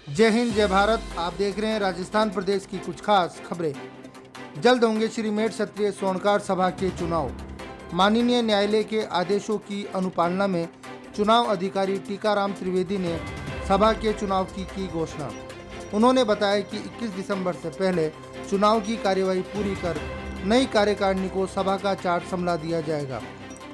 जय हिंद, जय भारत। आप देख रहे हैं राजस्थान प्रदेश की कुछ खास खबरें। जल्द होंगे श्री मेट क्षत्रिय स्वर्णकार सभा के चुनाव। माननीय न्यायालय के आदेशों की अनुपालना में चुनाव अधिकारी टीकाराम त्रिवेदी ने सभा के चुनाव की घोषणा। उन्होंने बताया कि 21 दिसंबर से पहले चुनाव की कार्यवाही पूरी कर नई कार्यकारिणी को सभा का चार्ट संभला दिया जाएगा।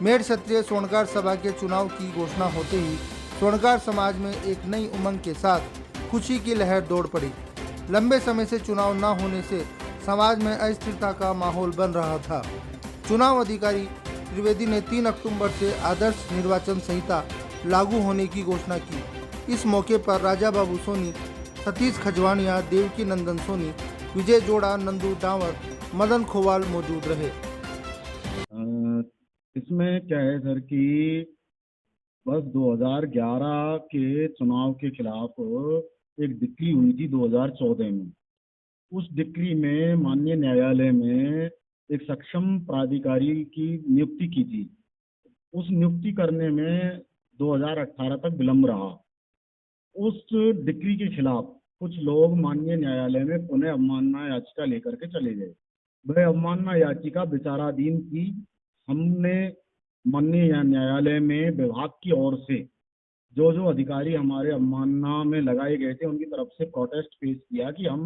मेट क्षत्रिय स्वर्णकार सभा के चुनाव की घोषणा होते ही स्वर्णकार समाज में एक नई उमंग के साथ खुशी की लहर दौड़ पड़ी। लंबे समय से चुनाव न होने से समाज में अस्थिरता का माहौल बन रहा था। चुनाव अधिकारी त्रिवेदी ने 3 अक्टूबर से आदर्श निर्वाचन संहिता लागू होने की घोषणा की। इस मौके पर राजा बाबू सोनी, सतीश खजवानिया, देवकी नंदन सोनी, विजय जोड़ा, नंदू डांवर, मदन खोवाल मौजूद रहे। इसमें क्या है सर कि बस 2011 के चुनाव के खिलाफ एक डिक्री हुई थी 2014 में। उस डिक्री में माननीय न्यायालय में एक सक्षम प्राधिकारी की नियुक्ति की थी। उस नियुक्ति करने में 2018 तक विलंब रहा। उस डिक्री के खिलाफ कुछ लोग माननीय न्यायालय में पुनः अवमानना याचिका लेकर के चले गए। वह अवमानना याचिका विचाराधीन थी। हमने माननीय न्यायालय में विभाग की ओर से जो जो अधिकारी हमारे अवमानना में लगाए गए थे उनकी तरफ से प्रोटेस्ट पेश किया कि हम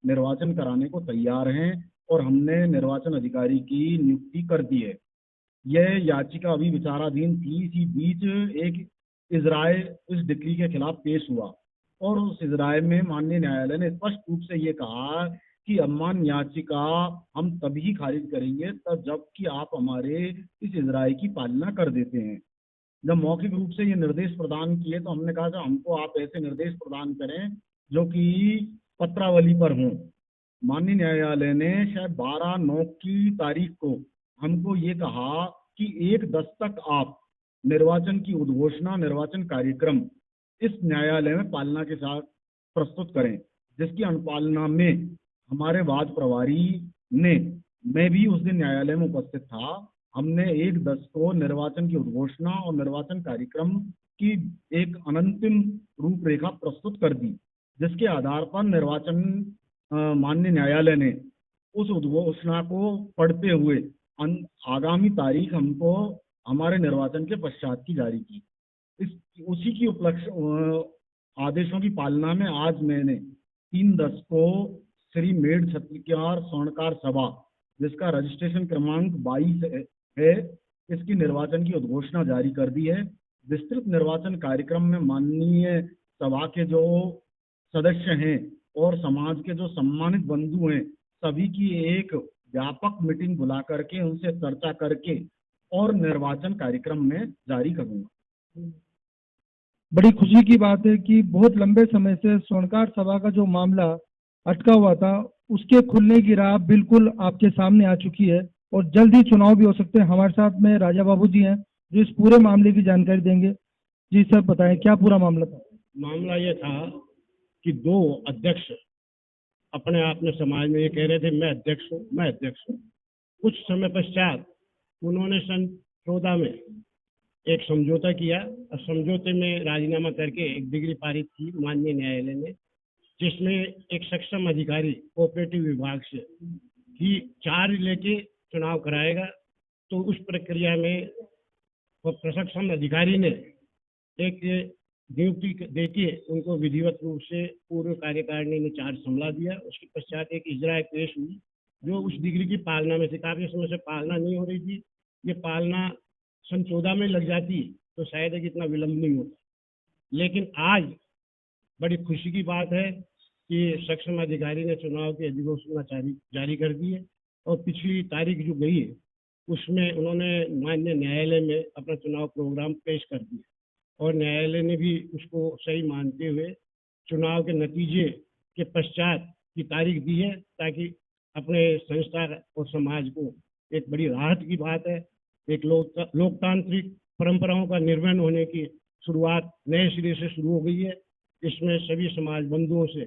निर्वाचन कराने को तैयार हैं और हमने निर्वाचन अधिकारी की नियुक्ति कर दी है। यह याचिका अभी विचाराधीन थी। इसी बीच एक इजराय इस डिक्री के खिलाफ पेश हुआ और उस इजराय में माननीय न्यायालय ने स्पष्ट रूप से ये कहा कि अवमान याचिका हम तभी खारिज करेंगे तब जबकि आप हमारे इस इजराय की पालना कर देते हैं। जब मौखिक रूप से ये निर्देश प्रदान किए तो हमने कहा कि हमको आप ऐसे निर्देश प्रदान करें जो कि पत्रावली पर हों। माननीय न्यायालय ने शायद 12/9 की तारीख को हमको ये कहा कि 1/10 तक आप निर्वाचन की उद्घोषणा, निर्वाचन कार्यक्रम इस न्यायालय में पालना के साथ प्रस्तुत करें, जिसकी अनुपालना में हमारे वाद प्रभारी ने, मैं भी उस दिन न्यायालय में उपस्थित था, हमने 1/10 को निर्वाचन की उद्घोषणा और निर्वाचन कार्यक्रम की एक अनंतिम रूपरेखा प्रस्तुत कर दी, जिसके आधार पर निर्वाचन माननीय न्यायालय ने उस उद्घोषणा को पढ़ते हुए आगामी तारीख हमको हमारे निर्वाचन के पश्चात की जारी की। उसी की उपलक्ष्य आदेशों की पालना में आज मैंने 3/10 को श्री मेट क्षत्रिय स्वर्णकार सभा, जिसका रजिस्ट्रेशन क्रमांक 22 है, इसकी निर्वाचन की उद्घोषणा जारी कर दी है। विस्तृत निर्वाचन कार्यक्रम में माननीय सभा के जो सदस्य हैं और समाज के जो सम्मानित बंधु हैं, सभी की एक व्यापक मीटिंग बुला करके उनसे चर्चा करके और निर्वाचन कार्यक्रम में जारी करूंगा। बड़ी खुशी की बात है कि बहुत लंबे समय से स्वर्णकार सभा का जो मामला अटका हुआ था उसके खुलने की राह बिल्कुल आपके सामने आ चुकी है और जल्द ही चुनाव भी हो सकते हैं। हमारे साथ में राजा बाबू जी हैं जो इस पूरे मामले की जानकारी देंगे। जी सर, बताएं क्या पूरा मामला था। मामला ये था कि 2 अध्यक्ष अपने आप में समाज में ये कह रहे थे मैं अध्यक्ष हूँ, मैं अध्यक्ष हूँ। कुछ समय पश्चात उन्होंने सन 14 में एक समझौता किया और समझौते में राजीनामा करके एक डिग्री पारित की माननीय न्यायालय ने, जिसमें एक सक्षम अधिकारी कोऑपरेटिव विभाग से कि 4 लेके चुनाव कराएगा। तो उस प्रक्रिया में प्रसक्षम अधिकारी ने एक नियुक्ति देके उनको विधिवत रूप से पूर्व कार्यकारिणी ने चार्ज संभला दिया। उसके पश्चात एक इजराय पेश हुई जो उस डिग्री की पालना में से काफी समय से पालना नहीं हो रही थी। ये पालना सन 14 में लग जाती तो शायद है कि इतना विलंब नहीं होता। लेकिन आज बड़ी खुशी की बात है कि सक्षम अधिकारी ने चुनाव की अधिघोषणा जारी कर दी है और पिछली तारीख जो गई है उसमें उन्होंने माननीय न्यायालय में अपना चुनाव प्रोग्राम पेश कर दिया और न्यायालय ने भी उसको सही मानते हुए चुनाव के नतीजे के पश्चात की तारीख दी है, ताकि अपने संस्था और समाज को एक बड़ी राहत की बात है। एक लोकतांत्रिक परंपराओं का निर्वहन होने की शुरुआत नए सिरे से शुरू हो गई है। इसमें सभी समाज बंधुओं से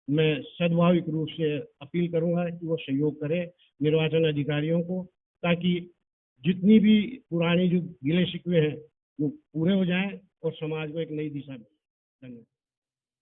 मैं सद्भाविक रूप से अपील करूंगा कि वो सहयोग करें निर्वाचन अधिकारियों को, ताकि जितनी भी पुरानी जो गिले शिकवे हैं वो पूरे हो जाएं और समाज को एक नई दिशा मिले। धन्यवाद।